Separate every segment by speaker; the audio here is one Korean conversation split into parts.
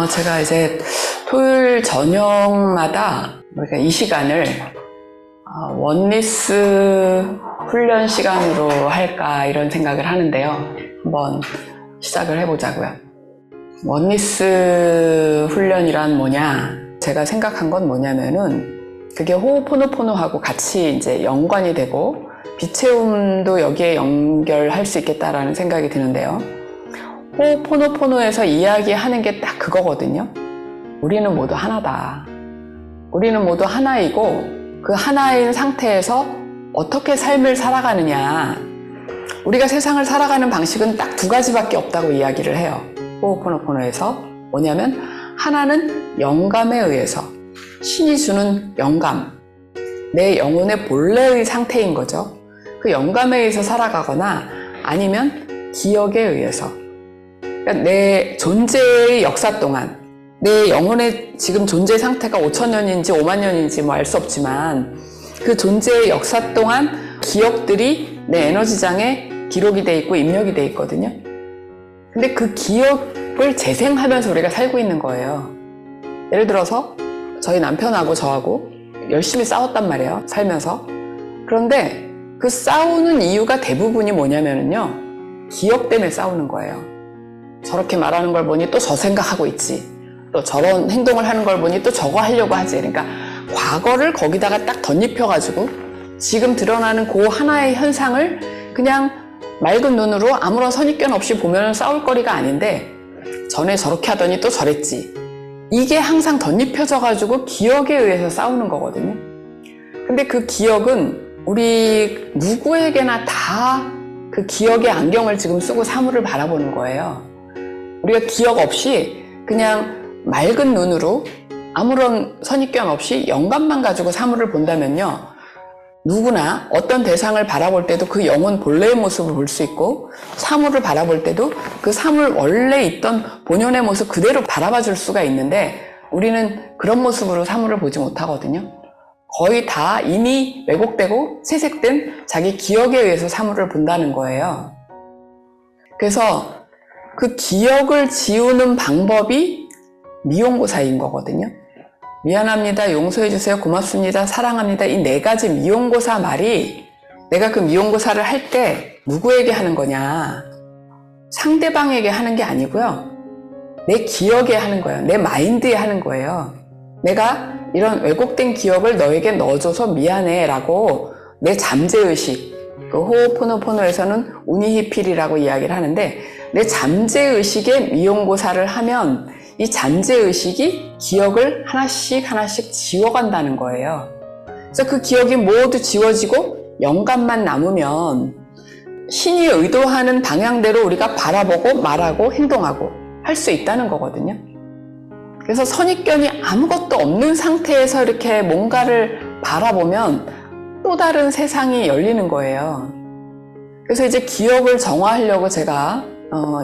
Speaker 1: 제가 이제 토요일 저녁마다 우리가 이 시간을 원리스 훈련 시간으로 할까 이런 생각을 하는데요. 한번 시작을 해보자고요. 원리스 훈련이란 뭐냐? 제가 생각한 건 뭐냐면은 그게 호호포노포노하고 같이 이제 연관이 되고 비체움도 여기에 연결할 수 있겠다라는 생각이 드는데요. 호호포노포노에서 이야기하는 게 딱 그거거든요. 우리는 모두 하나다. 우리는 모두 하나이고 그 하나인 상태에서 어떻게 삶을 살아가느냐. 우리가 세상을 살아가는 방식은 딱 두 가지밖에 없다고 이야기를 해요. 호호포노포노에서 뭐냐면 하나는 영감에 의해서 신이 주는 영감, 내 영혼의 본래의 상태인 거죠. 그 영감에 의해서 살아가거나 아니면 기억에 의해서, 그러니까 내 존재의 역사 동안 내 영혼의 지금 존재 상태가 5,000년인지 5만 년인지 뭐 알 수 없지만 그 존재의 역사 동안 기억들이 내 에너지장에 기록이 돼 있고 입력이 돼 있거든요. 근데 그 기억을 재생하면서 우리가 살고 있는 거예요. 예를 들어서 저희 남편하고 저하고 열심히 싸웠단 말이에요, 살면서. 그런데 그 싸우는 이유가 대부분이 뭐냐면요, 기억 때문에 싸우는 거예요. 저렇게 말하는 걸 보니 또 저 생각하고 있지, 또 저런 행동을 하는 걸 보니 또 저거 하려고 하지. 그러니까 과거를 거기다가 딱 덧입혀가지고 지금 드러나는 그 하나의 현상을 그냥 맑은 눈으로 아무런 선입견 없이 보면 싸울 거리가 아닌데, 전에 저렇게 하더니 또 저랬지, 이게 항상 덧입혀져가지고 기억에 의해서 싸우는 거거든요. 근데 그 기억은 우리 누구에게나 다 그 기억의 안경을 지금 쓰고 사물을 바라보는 거예요. 우리가 기억 없이 그냥 맑은 눈으로 아무런 선입견 없이 영감만 가지고 사물을 본다면요, 누구나 어떤 대상을 바라볼 때도 그 영혼 본래의 모습을 볼 수 있고, 사물을 바라볼 때도 그 사물 원래 있던 본연의 모습 그대로 바라봐 줄 수가 있는데, 우리는 그런 모습으로 사물을 보지 못하거든요. 거의 다 이미 왜곡되고 채색된 자기 기억에 의해서 사물을 본다는 거예요. 그래서 그 기억을 지우는 방법이 미용고사인 거거든요. 미안합니다, 용서해주세요, 고맙습니다, 사랑합니다, 이 네 가지 미용고사 말이, 내가 그 미용고사를 할 때 누구에게 하는 거냐, 상대방에게 하는 게 아니고요, 내 기억에 하는 거예요. 내 마인드에 하는 거예요. 내가 이런 왜곡된 기억을 너에게 넣어줘서 미안해 라고 내 잠재의식, 그 호호포노포노에서는 우니히필이라고 이야기를 하는데, 내 잠재의식에 미용고사를 하면 이 잠재의식이 기억을 하나씩 하나씩 지워간다는 거예요. 그래서 그 기억이 모두 지워지고 영감만 남으면 신이 의도하는 방향대로 우리가 바라보고 말하고 행동하고 할 수 있다는 거거든요. 그래서 선입견이 아무것도 없는 상태에서 이렇게 뭔가를 바라보면 또 다른 세상이 열리는 거예요. 그래서 이제 기억을 정화하려고 제가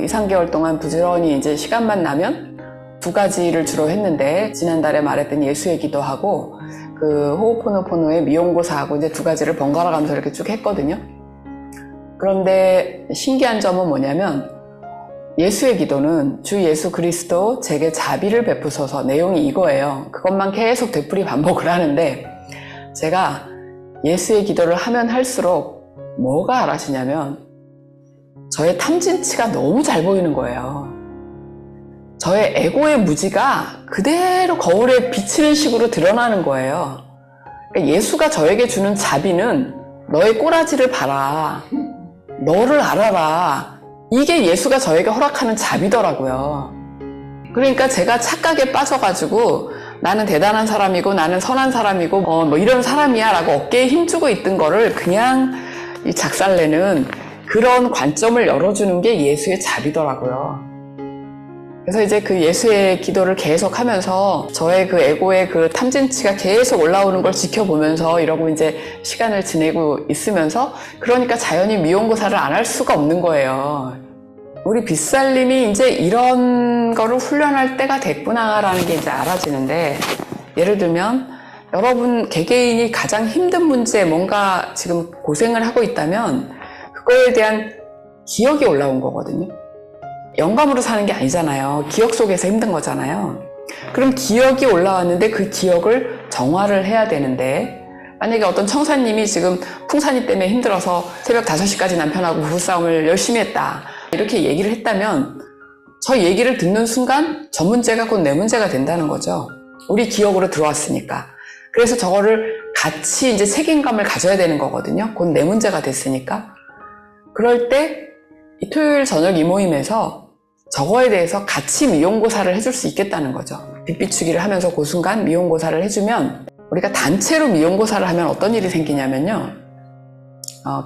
Speaker 1: 2, 3개월 동안 부지런히 이제 시간만 나면 두 가지를 주로 했는데, 지난달에 말했던 예수의 기도하고 그 호호포노포노의 미용고사하고 이제 두 가지를 번갈아 가면서 이렇게 쭉 했거든요. 그런데 신기한 점은 뭐냐면, 예수의 기도는 주 예수 그리스도 제게 자비를 베푸소서, 내용이 이거예요. 그것만 계속 되풀이 반복을 하는데, 제가 예수의 기도를 하면 할수록 뭐가 알아지냐면 저의 탐진치가 너무 잘 보이는 거예요. 저의 에고의 무지가 그대로 거울에 비치는 식으로 드러나는 거예요. 그러니까 예수가 저에게 주는 자비는 너의 꼬라지를 봐라, 너를 알아라, 이게 예수가 저에게 허락하는 자비더라고요. 그러니까 제가 착각에 빠져가지고 나는 대단한 사람이고 나는 선한 사람이고 뭐 이런 사람이야 라고 어깨에 힘주고 있던 거를 그냥 이 작살내는 그런 관점을 열어주는 게 예수의 자비더라고요. 그래서 이제 그 예수의 기도를 계속 하면서 저의 그 에고의 그 탐진치가 계속 올라오는 걸 지켜보면서 이러고 이제 시간을 지내고 있으면서, 그러니까 자연히 미용고사를 안 할 수가 없는 거예요. 우리 빗살님이 이제 이런 거를 훈련할 때가 됐구나라는 게 이제 알아지는데, 예를 들면 여러분 개개인이 가장 힘든 문제, 뭔가 지금 고생을 하고 있다면 그거에 대한 기억이 올라온 거거든요. 영감으로 사는 게 아니잖아요. 기억 속에서 힘든 거잖아요. 그럼 기억이 올라왔는데 그 기억을 정화를 해야 되는데, 만약에 어떤 청사님이 지금 풍산이 때문에 힘들어서 새벽 5시까지 남편하고 부부싸움을 열심히 했다, 이렇게 얘기를 했다면 저 얘기를 듣는 순간 저 문제가 곧 내 문제가 된다는 거죠. 우리 기억으로 들어왔으니까. 그래서 저거를 같이 이제 책임감을 가져야 되는 거거든요. 곧 내 문제가 됐으니까. 그럴 때 이 토요일 저녁 이 모임에서 저거에 대해서 같이 미용고사를 해줄 수 있겠다는 거죠. 빚비추기를 하면서 그 순간 미용고사를 해주면, 우리가 단체로 미용고사를 하면 어떤 일이 생기냐면요.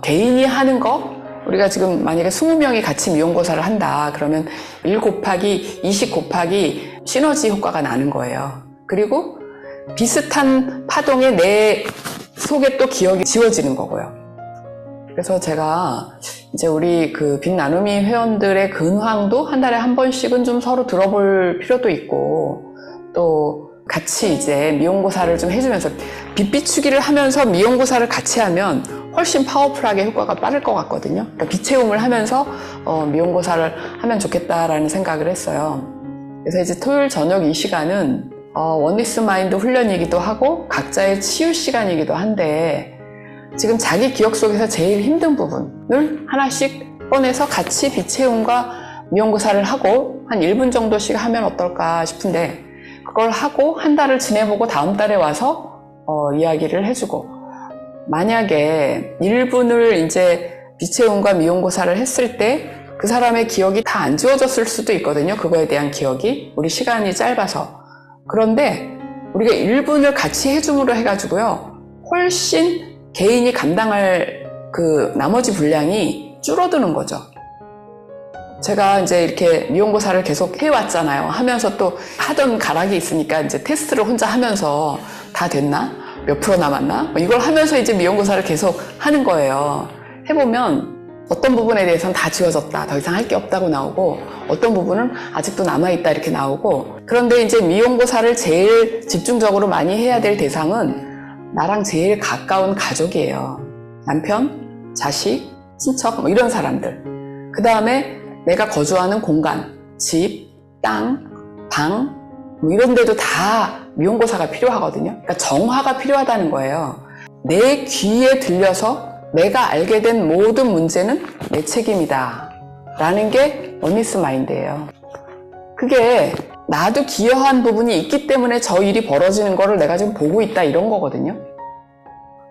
Speaker 1: 개인이 하는 거, 우리가 지금 만약에 20명이 같이 미용고사를 한다. 그러면 1 곱하기 20 곱하기 시너지 효과가 나는 거예요. 그리고 비슷한 파동에 내 속에 또 기억이 지워지는 거고요. 그래서 제가 이제 우리 그 빚 나눔이 회원들의 근황도 한 달에 한 번씩은 좀 서로 들어볼 필요도 있고, 또 같이 이제 미용고사를 좀 해주면서, 빚비추기를 하면서 미용고사를 같이 하면 훨씬 파워풀하게 효과가 빠를 것 같거든요. 그러니까 빚채움을 하면서 미용고사를 하면 좋겠다라는 생각을 했어요. 그래서 이제 토요일 저녁 이 시간은 원리스 마인드 훈련이기도 하고 각자의 치유 시간이기도 한데, 지금 자기 기억 속에서 제일 힘든 부분을 하나씩 꺼내서 같이 빚채움과 미용고사를 하고 한 1분 정도씩 하면 어떨까 싶은데, 그걸 하고 한 달을 지내보고 다음 달에 와서 이야기를 해주고, 만약에 1분을 이제 빚채움과 미용고사를 했을 때 그 사람의 기억이 다 안 지워졌을 수도 있거든요. 그거에 대한 기억이, 우리 시간이 짧아서. 그런데 우리가 1분을 같이 해줌으로 해가지고요, 훨씬 개인이 감당할 그 나머지 분량이 줄어드는 거죠. 제가 이제 이렇게 미용고사를 계속 해왔잖아요. 하면서 또 하던 가락이 있으니까 이제 테스트를 혼자 하면서 다 됐나? 몇 프로 남았나? 이걸 하면서 이제 미용고사를 계속 하는 거예요. 해보면 어떤 부분에 대해서는 다 지워졌다, 더 이상 할 게 없다고 나오고, 어떤 부분은 아직도 남아있다 이렇게 나오고. 그런데 이제 미용고사를 제일 집중적으로 많이 해야 될 대상은 나랑 제일 가까운 가족이에요. 남편, 자식, 친척, 뭐 이런 사람들. 그 다음에 내가 거주하는 공간, 집, 땅, 방, 뭐 이런 데도 다 미용고사가 필요하거든요. 그러니까 정화가 필요하다는 거예요. 내 귀에 들려서 내가 알게 된 모든 문제는 내 책임이다 라는 게 원리스 마인드예요. 그게 나도 기여한 부분이 있기 때문에 저 일이 벌어지는 거를 내가 지금 보고 있다, 이런 거거든요.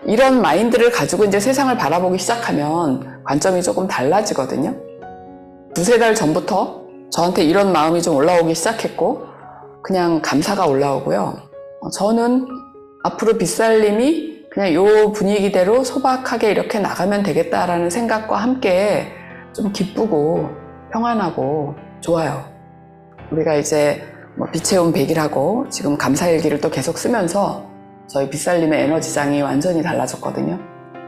Speaker 1: 이런 마인드를 가지고 이제 세상을 바라보기 시작하면 관점이 조금 달라지거든요. 2-3달 전부터 저한테 이런 마음이 좀 올라오기 시작했고, 그냥 감사가 올라오고요. 저는 앞으로 빚살림이 그냥 요 분위기대로 소박하게 이렇게 나가면 되겠다라는 생각과 함께 좀 기쁘고 평안하고 좋아요. 우리가 이제 뭐 빚채움 100일하고 지금 감사일기를 또 계속 쓰면서 저희 빚살림의 에너지장이 완전히 달라졌거든요.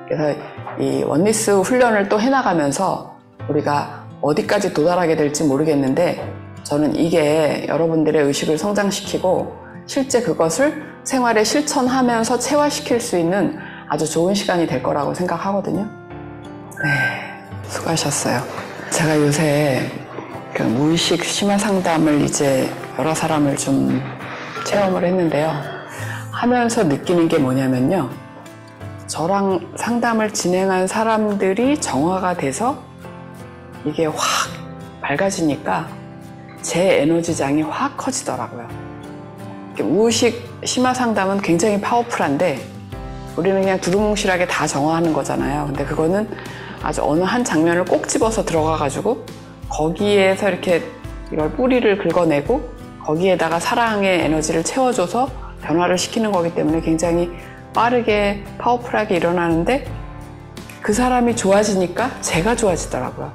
Speaker 1: 그래서 이 원리스 훈련을 또 해나가면서 우리가 어디까지 도달하게 될지 모르겠는데, 저는 이게 여러분들의 의식을 성장시키고 실제 그것을 생활에 실천하면서 체화시킬 수 있는 아주 좋은 시간이 될 거라고 생각하거든요. 네, 수고하셨어요. 제가 요새 그 무의식 심화 상담을 이제 여러 사람을 좀 체험을 했는데요. 하면서 느끼는 게 뭐냐면요, 저랑 상담을 진행한 사람들이 정화가 돼서 이게 확 밝아지니까 제 에너지장이 확 커지더라고요. 무의식 심화 상담은 굉장히 파워풀한데 우리는 그냥 두루뭉실하게 다 정화하는 거잖아요. 근데 그거는 아주 어느 한 장면을 꼭 집어서 들어가가지고 거기에서 이렇게 이걸 뿌리를 긁어내고 거기에다가 사랑의 에너지를 채워줘서 변화를 시키는 거기 때문에 굉장히 빠르게 파워풀하게 일어나는데, 그 사람이 좋아지니까 제가 좋아지더라고요.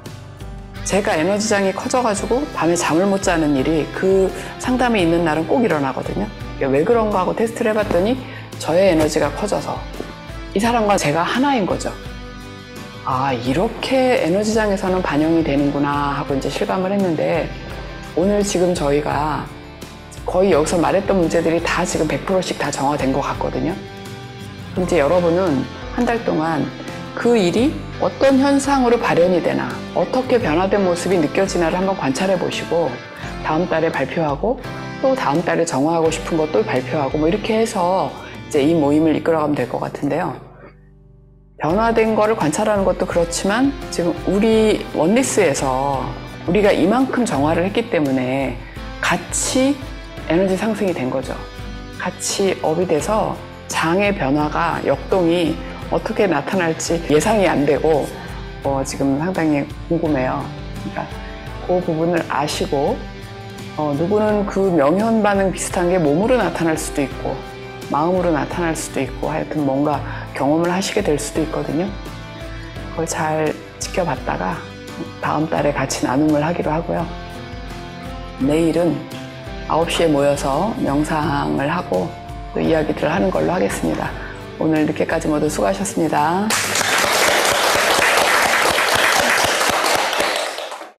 Speaker 1: 제가 에너지장이 커져가지고 밤에 잠을 못 자는 일이 그 상담이 있는 날은 꼭 일어나거든요. 왜 그런가 하고 테스트를 해봤더니 저의 에너지가 커져서 이 사람과 제가 하나인 거죠. 아, 이렇게 에너지장에서는 반영이 되는구나 하고 이제 실감을 했는데, 오늘 지금 저희가 거의 여기서 말했던 문제들이 다 지금 100%씩 다 정화된 것 같거든요. 이제 여러분은 한 달 동안 그 일이 어떤 현상으로 발현이 되나, 어떻게 변화된 모습이 느껴지나를 한번 관찰해 보시고 다음 달에 발표하고 또 다음 달에 정화하고 싶은 것도 발표하고 뭐 이렇게 해서 이제 이 모임을 이끌어가면 될 것 같은데요. 변화된 거를 관찰하는 것도 그렇지만 지금 우리 원리스에서 우리가 이만큼 정화를 했기 때문에 같이 에너지 상승이 된 거죠. 같이 업이 돼서 장의 변화가, 역동이 어떻게 나타날지 예상이 안 되고 지금 상당히 궁금해요. 그러니까 그 부분을 아시고 누구는 그 명현 반응 비슷한 게 몸으로 나타날 수도 있고 마음으로 나타날 수도 있고 하여튼 뭔가 경험을 하시게 될 수도 있거든요. 그걸 잘 지켜봤다가 다음 달에 같이 나눔을 하기로 하고요. 내일은 9시에 모여서 명상을 하고 또 이야기들을 하는 걸로 하겠습니다. 오늘 늦게까지 모두 수고하셨습니다.